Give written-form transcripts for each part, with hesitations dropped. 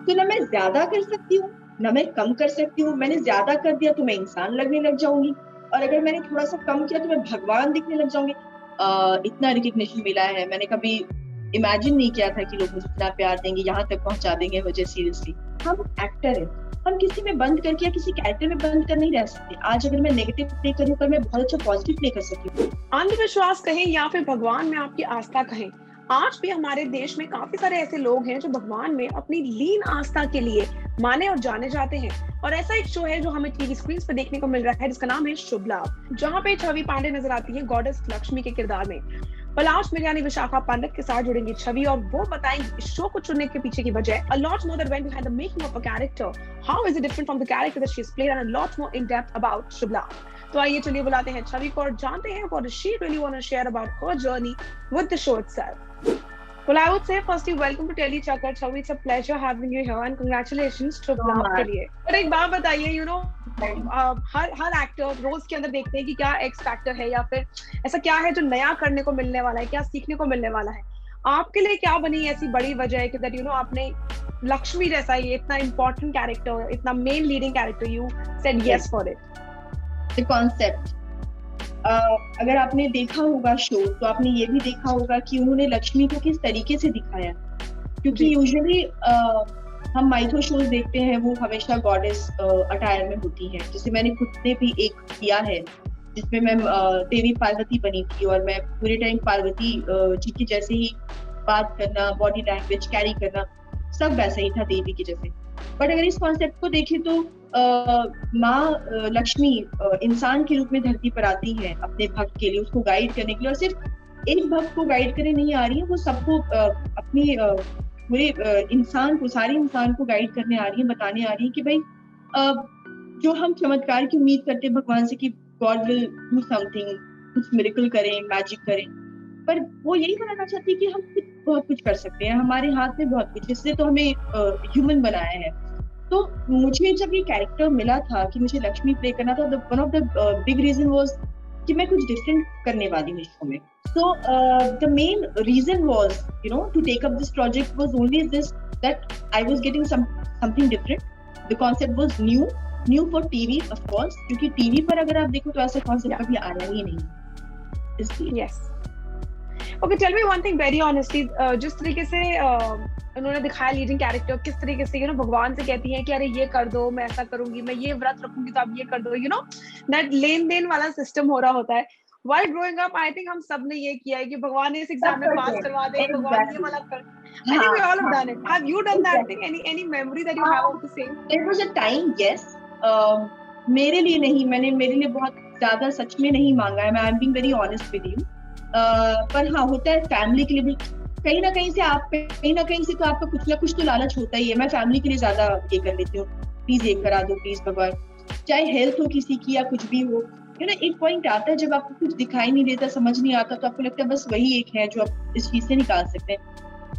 तो ना मैं ज्यादा कर सकती हूँ ना मैं कम कर सकती हूँ। मैंने ज्यादा कर दिया तो मैं इंसान लगने लग जाऊंगी, और अगर मैंने थोड़ा सा कम किया तो मैं भगवान दिखने लग जाऊंगी। इतना रिकग्निशन मिला है, मैंने कभी इमेजिन नहीं किया था कि लोग मुझे इतना प्यार देंगे, यहाँ तक पहुंचा देंगे मुझे। सीरियसली हम एक्टर हैं, हम किसी में बंद करके या किसी कैरेक्टर में बंद कर नहीं रह सकते। आज अगर मैं नेगेटिव प्ले करूँ पर मैं बहुत अच्छा पॉजिटिव प्ले कर सकती हूँ। अंधविश्वास कहें या फिर भगवान में आपकी आस्था कहें, आज भी हमारे देश में काफी सारे ऐसे लोग हैं जो भगवान में अपनी लीन आस्था के लिए माने और जाने जाते हैं। और ऐसा एक शो है जो हमें टीवी स्क्रीन पर देखने को मिल रहा है जिसका नाम है शुभ लाभ, जहाँ पे छवि पांडे नजर आती है गॉडेस लक्ष्मी के किरदार में। पलाश मिर्जानी विशाखा पंडित के साथ जुड़ेंगी छवि और वो बताएंगी इस शो को चुनने के पीछे की वजह। A lot more than when you had the making of a character. How is it different from the character that she's played, and a lot more in depth about शुभ लाभ। तो आइए चलिए बुलाते हैं छवि को और जानते हैं what does she really want to share about her journey with the show itself. Well, I would say firstly welcome to Tele Chakar Chavi. It's a pleasure having you here and congratulations शुभ लाभ के लिए। और एक बात बताइए, हर actor रोज के अंदर देखते हैं कि क्या एक्स फैक्टर है या फिर ऐसा क्या है जो नया करने को मिलने वाला है, क्या सीखने को मिलने वाला है। आपके लिए क्या बनी ऐसी बड़ी वजह है कि दैट आपने लक्ष्मी जैसा ये इतना इंपॉर्टेंट कैरेक्टर, इतना main leading character, you said yes for it. The concept, अगर आपने देखा होगा शो तो आपने ये भी देखा होगा कि उन्होंने लक्ष्मी को किस तरीके से दिखाया। क्योंकि यूजुअली हम माइथो शोज देखते हैं वो हमेशा गॉडेस अटायर में होती है। जैसे मैंने खुद ने भी एक किया है जिसमें मैं देवी पार्वती बनी थी और मैं पूरे टाइम पार्वती जी की जैसे ही बात करना, बॉडी लैंग्वेज कैरी करना, सब वैसा ही था देवी के जैसे। बट अगर इस कॉन्सेप्ट को देखें तो माँ लक्ष्मी इंसान के रूप में धरती पर आती है अपने भक्त के लिए, उसको गाइड करने के लिए। और सिर्फ एक भक्त को गाइड करने नहीं आ रही है, वो सबको अपनी पूरे इंसान को, सारे इंसान को गाइड करने आ रही है, बताने आ रही है कि भाई जो हम चमत्कार की उम्मीद करते हैं भगवान से कि गॉड विल डू समथिंग, कुछ मिरेकल करें, मैजिक करें, पर वो यही बताना चाहती है कि हम बहुत कुछ कर सकते हैं, हमारे हाथ में बहुत कुछ, इसलिए तो हमें ह्यूमन बनाया है। तो मुझे जब ये कैरेक्टर मिला था कि मुझे लक्ष्मी प्ले करना था, one of the big reason was कि मैं कुछ डिफरेंट करने वाली हूँ शो में। So the main reason was, to take up this project was only this, that I was getting something different. The concept was new for TV, of course, क्योंकि TV पर अगर आप देखो तो ऐसा concept कभी आया ही नहीं। इसलिए yes. Okay, tell me one thing very honestly, जिस तरीके से उन्होंने दिखाया लीडिंग कैरेक्टर, किस तरीके से भगवान से कहती हैं कि अरे ये कर दो, मैं ऐसा करूंगी, मैं ये व्रत रखूंगी तो आप ये कर दो, दैट लेन देन वाला सिस्टम हो रहा होता है। While growing up, I think हम सब ने ये किया है कि भगवान इस एग्जाम में पास करवा दे, भगवान ये वाला कर। I think we all have done it. Have you done that thing? Any memory that you have of the same? There was a time, yes. मेरे लिए नहीं, मेरे लिए बहुत ज्यादा सच में नहीं मांगा है, मैं I am being very honest with you. पर हाँ, होता है फैमिली के लिए भी, कहीं ना कहीं से तो आपका कुछ ना कुछ तो लालच होता ही है। मैं फैमिली के लिए ज्यादा ये कर लेती हूँ, प्लीज ये करा दो प्लीज भगवान, चाहे हेल्थ हो किसी की या कुछ भी हो। एक पॉइंट आता है जब आपको कुछ दिखाई नहीं देता, समझ नहीं आता, तो आपको लगता है बस वही एक है जो आप इस चीज से निकाल सकते हैं।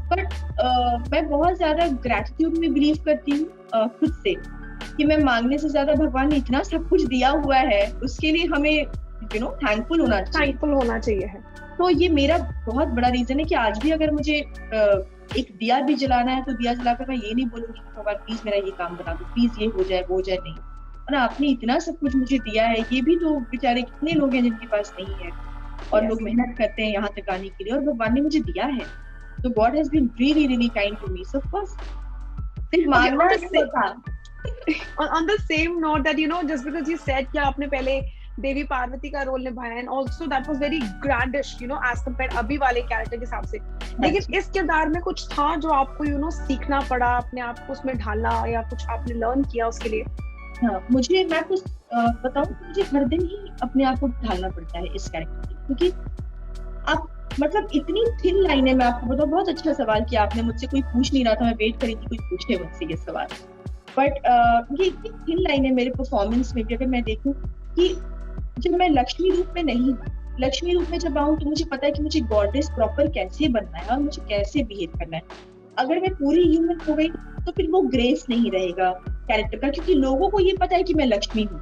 बट मैं बहुत ज्यादा ग्रेटिट्यूड में बिलीव करती हूँ खुद से, कि मैं मांगने से ज्यादा भगवान ने इतना सब कुछ दिया हुआ है, उसके लिए हमें थैंकफुल होना चाहिए है। तो ये मेरा बहुत बड़ा रीजन है कि आज भी अगर मुझे एक दिया भी जलाना है तो दिया जलाकर मैं ये नहीं बोलूंगी कि भगवान प्लीज मेरा ये काम बना दो, प्लीज ये हो जाए वो हो जाए, नहीं। और आपने इतना सब कुछ मुझे दिया है, ये भी तो बेचारे कितने लोग हैं जिनके पास नहीं है, और लोग मेहनत करते हैं यहाँ तक आने के लिए, और भगवान ने मुझे दिया है। तो god has been really really kind to me. So first सिर्फ मांगना नहीं था। On the same note that just because you said कि आपने पहले देवी पार्वती का रोल निभाया, and also that was very grandish as compare अभी वाले कैरेक्टर के हिसाब से, लेकिन इस किरदार में कुछ था जो आपको सीखना पड़ा, अपने आप को उसमें ढालना या कुछ आपने लर्न किया उसके लिए? हाँ, मैं कुछ बताऊं तो मुझे हर दिन ही अपने आप को ढालना पड़ता है इस कैरेक्टर के, क्योंकि आप मतलब इतनी थिन लाइन है। मैं आपको बताऊं, बहुत अच्छा सवाल किया आपने मुझसे, कोई पूछ नहीं रहा था, मैं वेट करी थी कोई पूछे मुझसे ये सवाल। बट ये इतनी थिन लाइन है मेरे परफॉर्मेंस में भी। अगर मैं देखूं कि जब मैं लक्ष्मी रूप में नहीं, लक्ष्मी रूप में जब आऊं तो मुझे पता है कि मुझे गॉडेस प्रॉपर कैसे बनना है और मुझे कैसे बिहेव करना है। अगर मैं पूरी ह्यूमन हो गई तो फिर वो ग्रेस नहीं रहेगा कैरेक्टर का, क्योंकि लोगों को ये पता है कि मैं लक्ष्मी हूँ।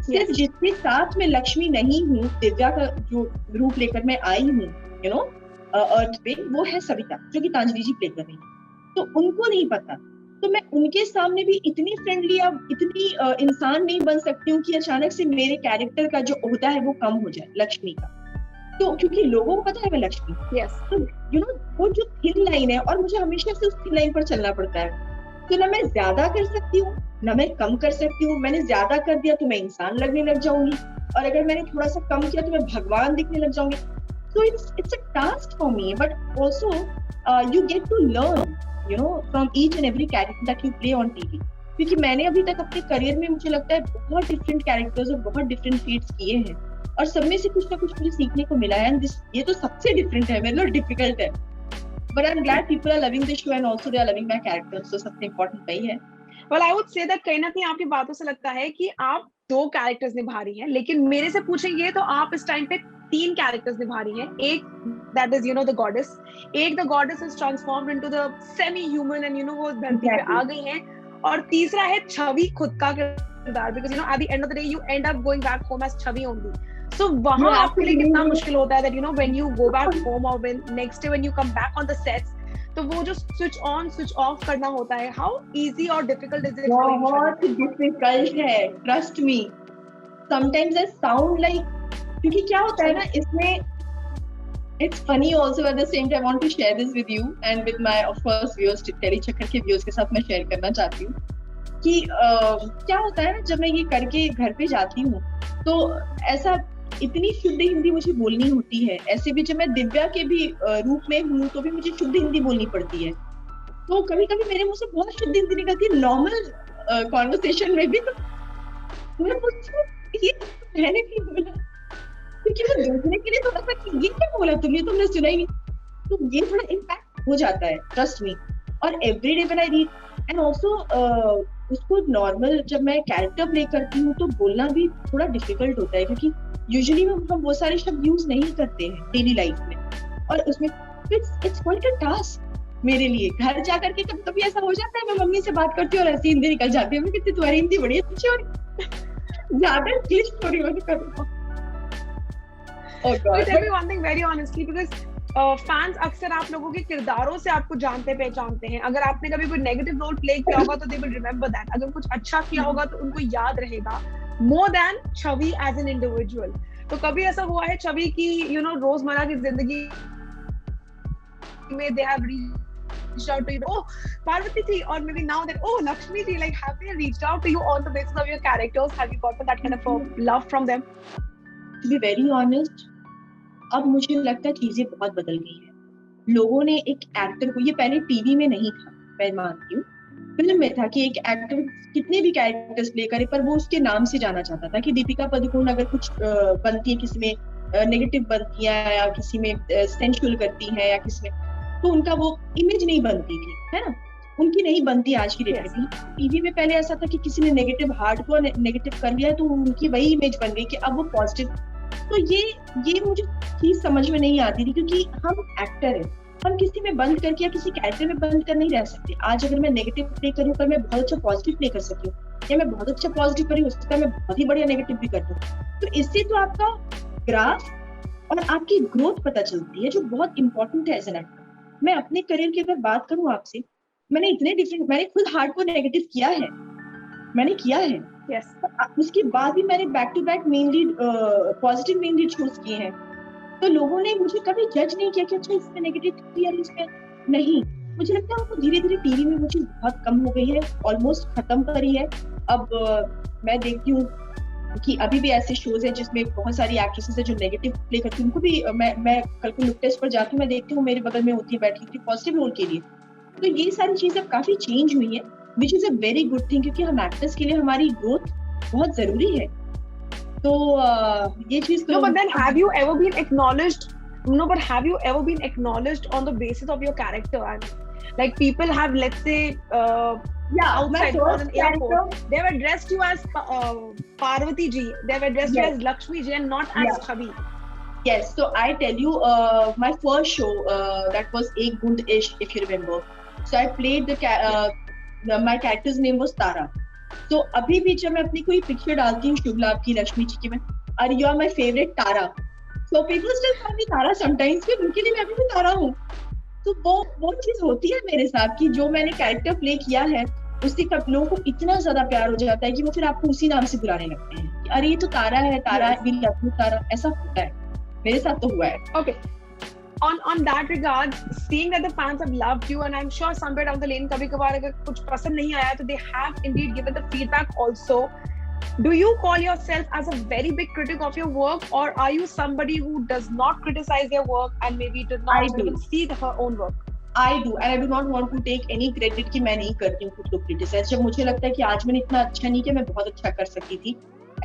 सिर्फ जिसके साथ में लक्ष्मी नहीं हूँ, दिव्या का जो रूप लेकर मैं आई हूँ अर्थ पे, वो है सविता, जो कि तांजलि जी प्ले कर रही है। तो उनको नहीं पता तो मैं उनके सामने भी इतनी फ्रेंडली या इतनी इंसान नहीं बन सकती हूँ कि अचानक से मेरे कैरेक्टर का जो ओहदा है वो कम हो जाए लक्ष्मी का। तो क्योंकि लोगों को पता है मैं लक्ष्मी, तो वो जो थिन लाइन है और मुझे हमेशा से उस थिन लाइन पर चलना पड़ता है। तो ना मैं ज्यादा कर सकती हूँ ना मैं कम कर सकती हूँ। मैंने ज्यादा कर दिया तो मैं इंसान लगने लग जाऊंगी, और अगर मैंने थोड़ा सा कम किया तो मैं भगवान दिखने लग जाऊंगी। So it's a task for me, but also you get to learn, from each and every character that you play on TV. क्योंकि मैंने अभी तक अपने करियर में मुझे लगता है बहुत डिफरेंट कैरेक्टर्स और बहुत डिफरेंट फेट्स किए हैं, और सब में से कुछ ना कुछ मुझे सीखने को मिला है। ये तो सबसे डिफरेंट है, मेरे लिए डिफिकल्ट है, but I'm glad people are loving this show and also they are loving my characters, so सबसे important वही है। Well, I would say that कहीं ना कहीं आपकी बातों से लगता है कि आप 2 कैरेक्टर्स निभा रही हैं, लेकिन मेरे से पूछेंगे तो आप इस टाइम पे 3 कैरेक्टर्स निभा रही हैं। एक that is द गॉडेस, एक the goddess is transformed into the semi human and वो धरती पे आ गई हैं, और तीसरा है छवि खुद का किरदार, because at the end of the day you end up going back home as Chhavi only. So वहां आपके लिए कितना मुश्किल होता है that when you go back home or when next day when you come back on the sets, तो वो जो स्विच ऑन स्विच ऑफ करना होता है, हाउ इजी और डिफिकल्ट इज इट? बहुत डिफिकल्ट है, trust me. Sometimes I sound like, क्योंकि क्या होता है ना इसमें, it's funny also at the same time I want to share this with you and with my of course viewers, Tellychakkar के viewers के साथ मैं शेयर करना चाहती हूँ कि क्या होता है ना, जब मैं ये करके घर पे जाती हूँ तो ऐसा इतनी शुद्ध हिंदी मुझे बोलनी होती है। ऐसे भी जब मैं दिव्या के भी रूप में हूँ तो भी मुझे शुद्ध हिंदी बोलनी पड़ती है। तो कभी कभी मेरे मुंह से बहुत शुद्ध हिंदी निकलती है नॉर्मल कॉन्वर्सेशन में भी, तो मैं पूछती ये मैंने नहीं बोला, क्योंकि वो देखने के लिए थोड़ा सा ये क्या बोला तुमने सुना ही नहीं, तो ये थोड़ा इम्पैक्ट हो जाता है, ट्रस्ट मी। और every day when I read and also उसको नॉर्मल जब मैं कैरेक्टर प्ले करती हूँ तो बोलना भी थोड़ा डिफिकल्ट होता है, क्योंकि यूजुअली हम वो सारे शब्द यूज नहीं करते हैं डेली लाइफ में, और उसमें इट्स क्वाइट अ टास्क मेरे लिए। घर जाकर के कभी कभी ऐसा हो जाता है, मैं मम्मी से बात करती हूँ और ऐसी हिंदी निकल जाती है, मैं कहती तुम्हारी हिंदी बड़ी अच्छी हो रही, ज्यादा क्लिष्ट हो रही है। Oh God. Tell me one thing very honestly, because fans अक्सर आप लोगों के किरदारों से आपको जानते पहचानते हैं। अगर आपने कभी कोई नेगेटिव रोल प्ले किया होगा तो दे विल रिमेंबर दैट, अगर कुछ अच्छा किया होगा तो उनको याद रहेगा more than Chhavi as an individual. तो कभी ऐसा हुआ है छवि की रोजमर्रा की जिंदगी में they have reached out to you, oh Parvati ji, or maybe now that oh Lakshmi ji, like have they reached out to you on the basis of your characters? Have you gotten that kind of love from them? To be very honest, अब मुझे लगता है चीजें बहुत बदल गई है। लोगों ने एक एक्टर को, ये पहले टीवी में नहीं था, मैं मानती हूँ, फिल्म में था कि एक एक्टर कितने भी कैरेक्टर्स प्ले करे पर वो उसके नाम से जाना चाहता था, कि दीपिका पादुकोण अगर कुछ बनती है, किसी में नेगेटिव बनती है या किसी में सेंसुअल करती है या किसी में, तो उनका वो इमेज नहीं बनती थी, है ना, उनकी नहीं बनती आज की डेट में। टीवी में पहले ऐसा था कि किसी ने नेगेटिव हार्डकोर नेगेटिव कर लिया तो उनकी वही इमेज बन गई कि अब वो पॉजिटिव। तो ये मुझे चीज समझ में नहीं आती थी, क्योंकि हम एक्टर हैं, हम किसी में बंद करके या किसी कैरेक्टर में बंद कर नहीं रह सकते। आज अगर मैं नेगेटिव प्ले करूँ पर मैं बहुत अच्छा पॉजिटिव प्ले कर सकती हूँ, या मैं बहुत अच्छा पॉजिटिव करी उसका मैं बहुत ही बढ़िया नेगेटिव भी कर दूँ, तो इससे तो आपका ग्राफ और आपकी ग्रोथ पता चलती है, जो बहुत इंपॉर्टेंट है एज एन एक्टर। मैं अपने करियर की अगर बात करूँ आपसे, मैंने खुद हार्डकोर नेगेटिव किया है, मैंने किया है। Yes. उसके बाद भी मैंने back to back main lead positive main lead shows किए हैं, तो लोगों ने मुझे कभी जज नहीं किया कि अच्छा इसमें नेगेटिव किया, इसमें नहीं। मुझे लगता है वो धीरे धीरे टीवी में वो चीज बहुत कम हो गई है, ऑलमोस्ट खत्म करी है। अब मैं देखती हूँ कि अभी भी ऐसे शोज हैं जिसमें बहुत सारी एक्ट्रेसेस है जो नेगेटिव प्ले करती हैं, उनको भी मैं कल को लुक टेस्ट पर जाती हूँ, मैं देखती हूँ मेरे बगल में होती है बैठी होती है पॉजिटिव रोल के लिए। तो ये सारी चीजें काफी चेंज हुई है, which is a very good thing, क्योंकि हम एक्टर्स के लिए हमारी ग्रोथ बहुत जरूरी है। तो ये चीज तो but then have you ever been acknowledged? No, but have you ever been acknowledged on the basis of your character? And like people have, let's say, outside on an airport, they have addressed you as Parvati ji, they have addressed you as Lakshmi ji, and not as Chavi. Yes, so I tell you, my first show that was Ek Bund Ishq, if you remember. So I played my character's name was Tara. So अभी भी जब मैं अपनी कोई picture डालती हूँ शुभ लाभ की, लक्ष्मी जी की, मैं और you are my favourite Tara, so people still call me Tara sometimes, कि उनके लिए मैं अभी भी तारा हूँ। तो वो चीज होती है मेरे साथ कि जो मैंने कैरेक्टर प्ले किया है उससे लोगों को इतना ज्यादा प्यार हो जाता है कि वो फिर आपको उसी नाम से बुलाने लगते हैं कि अरे ये तो तारा है, तारा Yes. वी लव यू तारा, ऐसा होता है, मेरे साथ तो हुआ है। Okay. On that regard, seeing that the fans have loved you, and I'm sure somewhere down the lane, कभी कभार अगर कुछ पसंद नहीं आया तो they have indeed given the feedback also. Do you call yourself as a very big critic of your work, or are you somebody who does not criticize your work and maybe does I not do. even see her own work? I do and I do not want to take any credit कि मैं नहीं करती हूँ खुद को criticize। जब मुझे लगता है कि आज मैंने इतना अच्छा नहीं किया, मैं बहुत अच्छा कर सकती थी।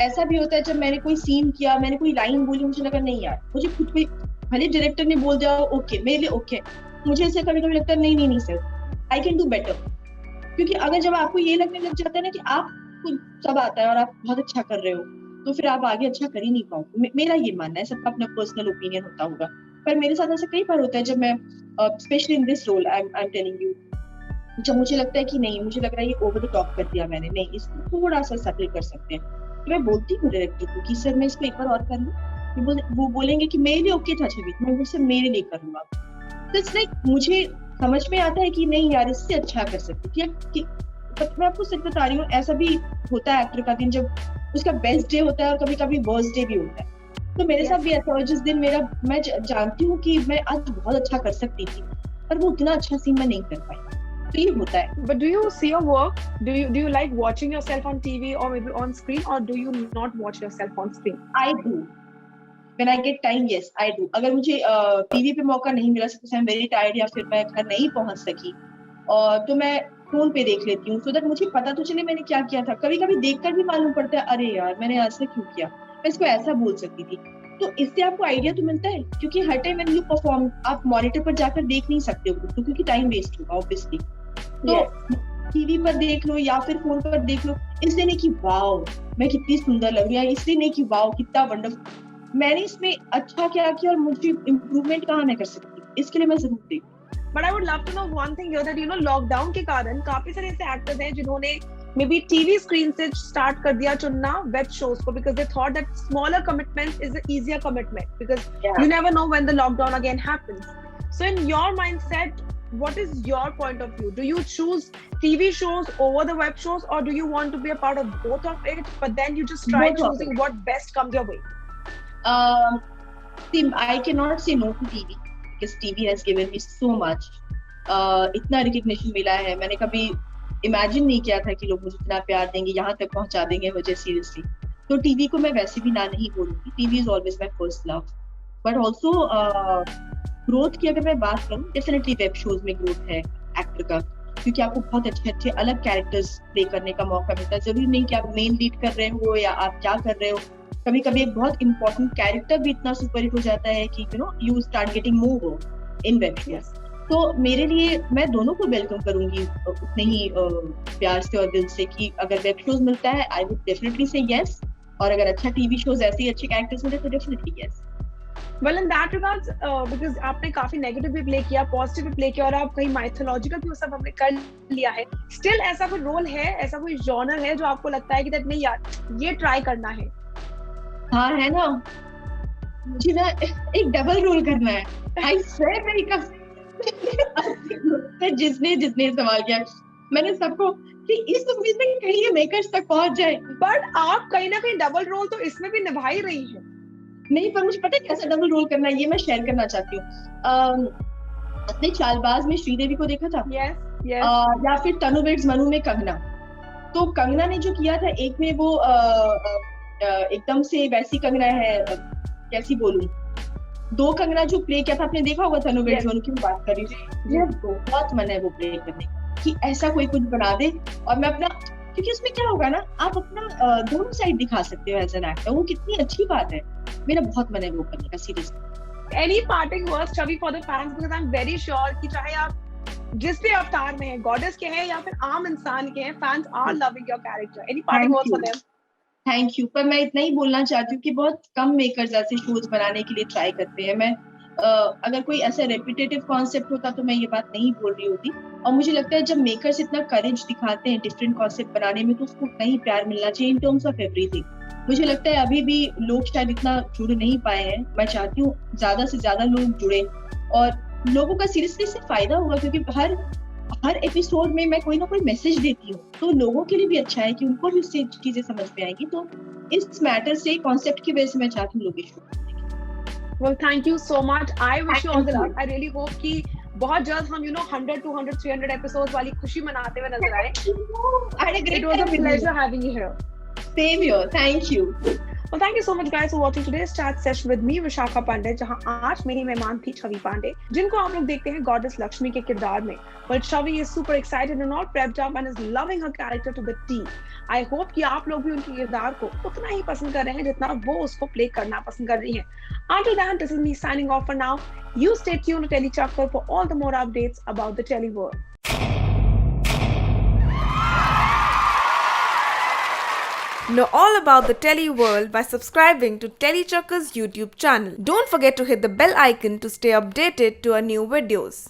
ऐसा भी होता है जब मैंने कोई सीन किया, मैंने कोई लाइन बोली, मुझे लगा नहीं यार, मुझे खुद को भले डायरेक्टर ने बोल दिया ओके, मेरे लिए ओके, मुझे ऐसे कभी कभी लगता है नहीं sir, I can do better. क्योंकि अगर जब आपको ये लगने लग जाता है ना कि आपको सब आता है और आप बहुत अच्छा कर रहे हो, तो फिर आप आगे अच्छा कर ही नहीं पाओगे। मेरा ये मानना है, सबका अपना पर्सनल ओपिनियन होता होगा, पर मेरे साथ ऐसा कई बार होता है जब मैं specially in this role I am telling you, जब मुझे लगता है कि नहीं, मुझे लग रहा है ये ओवर द टॉप कर दिया मैंने, नहीं इसको थोड़ा सा सटल कर सकते हैं, तो मैं बोलती हूँ डायरेक्टर को कि सर मैं इसको एक बार और कर लूँ। वो बोलेंगे कि मेरे लिए ओके था छवि, मैं सर मेरे लिए करूंगा। तो इट्स लाइक मुझे समझ में आता है कि नहीं यार इससे अच्छा कर सकती कि मैं आपको सच बता रही हूँ, ऐसा भी होता है एक्टर का दिन जब उसका बेस्ट डे होता है और कभी कभी वर्स्ट डे भी होता है। तो मेरे साथ भी ऐसा हुआ जिस दिन मैं जानती हूँ कि मैं आज बहुत अच्छा कर सकती थी, पर वो उतना अच्छा सीन मैं नहीं कर पाई, तो ये होता है। But do you see your work? Do you like watching yourself on TV or maybe on screen, or do you not watch yourself on screen? I do. When I get time, yes, I do. अगर मुझे TV पे मौका नहीं मिला, suppose I am very tired या फिर मैं घर नहीं पहुंच सकी, और तो मैं फोन पे देख लेती हूँ, सो दैट मुझे पता तो चले मैंने क्या किया था। कभी कभी देखकर भी मालूम पड़ता है अरे यार मैंने ऐसा क्यों किया, मैं इसको ऐसा बोल सकती थी। तो इससे आपको आइडिया तो मिलता है, क्योंकि हर टाइम व्हेन यू परफॉर्म आप मॉनिटर पर जाकर देख नहीं सकते हो, तो क्योंकि टाइम वेस्ट होगा ऑब्वियसली। तो टीवी पर देख लो या फिर फोन पर देख लो, इसलिए नहीं कि वाओ मैं कितनी सुंदर लग रही हूँ, इसलिए नहीं कि वाओ कितना वंडरफुल, मैंने इसमें अच्छा क्या किया और मुझे इम्प्रूवमेंट कहाँ मैं कर सकती हूँ, इसके लिए मैं जरूर देखूँ। But I would love to know one thing here, that you know lockdown के कारण काफी सारे ऐसे एक्टर्स हैं जिन्होंने मे बी टीवी स्क्रीन से स्टार्ट कर दिया चुनना वेब शोज को, because they thought that smaller commitment is an easier commitment, because you never know when the lockdown again happens. So in your mindset, what is your point of view? Do you choose TV shows over the web shows, or do you want to be a part of both of it, but then you just try choosing what best comes your way? See, I cannot say no to TV because TV has given me so much. इतना recognition मिला है, मैंने कभी imagine नहीं किया था कि लोग मुझे इतना प्यार देंगे, यहाँ तक पहुंचा देंगे मुझे सीरियसली। तो टीवी को मैं वैसे भी ना नहीं बोलूंगी, TV is always my first love. But also growth की अगर मैं बात करूँ, डेफिनेटली वेब शोज में ग्रोथ है एक्टर का, क्योंकि आपको बहुत अच्छे अच्छे अलग कैरेक्टर्स प्ले करने का मौका मिलता है। जरूरी नहीं कि आप मेन लीड कर रहे हो या आप क्या कर रहे हो, कभी कभी एक बहुत इंपॉर्टेंट कैरेक्टर भी इतना सुपर हिट हो जाता है कि you start getting more in web shows. तो मेरे लिए मैं दोनों को वेलकम करूंगी उतने ही प्यार से और दिल से, कि अगर वेब शोज मिलता है आई वुड डेफिनेटली से यस, और अगर अच्छा टीवी शोज ऐसे ही अच्छे कैरेक्टर्स मिले तो definitely yes. Well, in that regards, because आपने काफी नेगेटिव भी प्ले किया, पॉजिटिव भी प्ले किया, और आप कहीं माइथोलॉजिकल भी वो सब हमने कर लिया है, स्टिल ऐसा कोई रोल है, ऐसा कोई जॉनर है जो आपको लगता है कि दैट नहीं यार ये ट्राई करना है? हाँ है ना, मुझे ना एक डबल रोल करना है। आई स्वेयर जिसने सवाल किया मैंने सबको कि इस उम्मीद में कहीं ये मेकर्स तक पहुंच जाए, बट आप कहीं ना कहीं डबल रोल तो इसमें भी निभा ही रही हैं। नहीं, पर मुझे पता है कैसा डबल रोल करना है, ये मैं शेयर करना चाहती हूँ। अपने चालबाज में श्रीदेवी को देखा था, या फिर तनु वेड्स मनु में कंगना। तो कंगना ने जो किया था, एक में वो एकदम से वैसी कंगना है, कैसी बोलूं, दो कंगना जो प्ले किया था, आपने देखा होगा तनु वेड्स मनु की बात कर रही थी, बहुत मन है वो प्ले करने कि ऐसा कोई कुछ बना दे और मैं अपना, क्योंकि उसमें क्या होगा ना, आप अपना दोनों साइड दिखा सकते हो एज एन एक्टर, वो कितनी अच्छी बात है। मेरा बहुत मन है वो करने का seriously. Any parting words Chhavi for the fans, because I am very sure कि चाहे आप जिस भी अवतार में हैं, गॉडेस के हैं या फिर आम इंसान के हैं, fans are loving your character. Any parting words for them? Thank you, पर मैं इतना ही बोलना चाहती हूँ कि बहुत कम मेकर्स ऐसे शोज बनाने के लिए ट्राई करते हैं। मैं अगर कोई ऐसा रेपिटेटिव कॉन्सेप्ट होता तो मैं ये बात नहीं बोल रही होती, और मुझे लगता है जब मेकर्स इतना करेज दिखाते हैं डिफरेंट कॉन्सेप्ट बनाने में, तो उसको उतना ही प्यार मिलना चाहिए इन टर्म्स ऑफ एवरीथिंग। मुझे लगता है अभी भी लोग शायद इतना जुड़ नहीं पाए हैं, मैं चाहती हूँ ज्यादा से ज्यादा लोग जुड़े, और लोगों का सीरियसली इससे फायदा होगा, क्योंकि हर एपिसोड में मैं कोई ना कोई मैसेज देती हूँ, तो लोगों के लिए भी अच्छा है कि उनको भी उससे चीजें समझ में आएंगी। तो इस मैटर से, कॉन्सेप्ट की वजह से मैं चाहती हूँ लोग इस show. Well, thank you so much. I wish you all the Thank luck. you. I really hope कि बहुत जल्द हम 100, 200, 300 एपिसोड वाली खुशी मनाते हुए नजर आए. I had a great It was a time with you. pleasure having you here. Same here. Thank you. Well, thank you so much guys for watching today's chat session with me, Vishakha Pandey, जहां आज मेरी मेहमान थी छवि पांडे, जिनको आप लोग देखते हैं गॉडेस लक्ष्मी के किरदार में. Well, Chavi is super excited and all prepped up and is loving her character to the T. I hope कि आप लोग भी उनके किरदार को उतना ही पसंद कर रहे हैं जितना वो उसको प्ले करना पसंद कर रही हैं. Until then, this is me signing off for now. You stay tuned to TeleChakkar for all the more updates about the Tele world. Know all about the Tele world by subscribing to TeleChakkar's YouTube channel. Don't forget to hit the bell icon to stay updated to our new videos.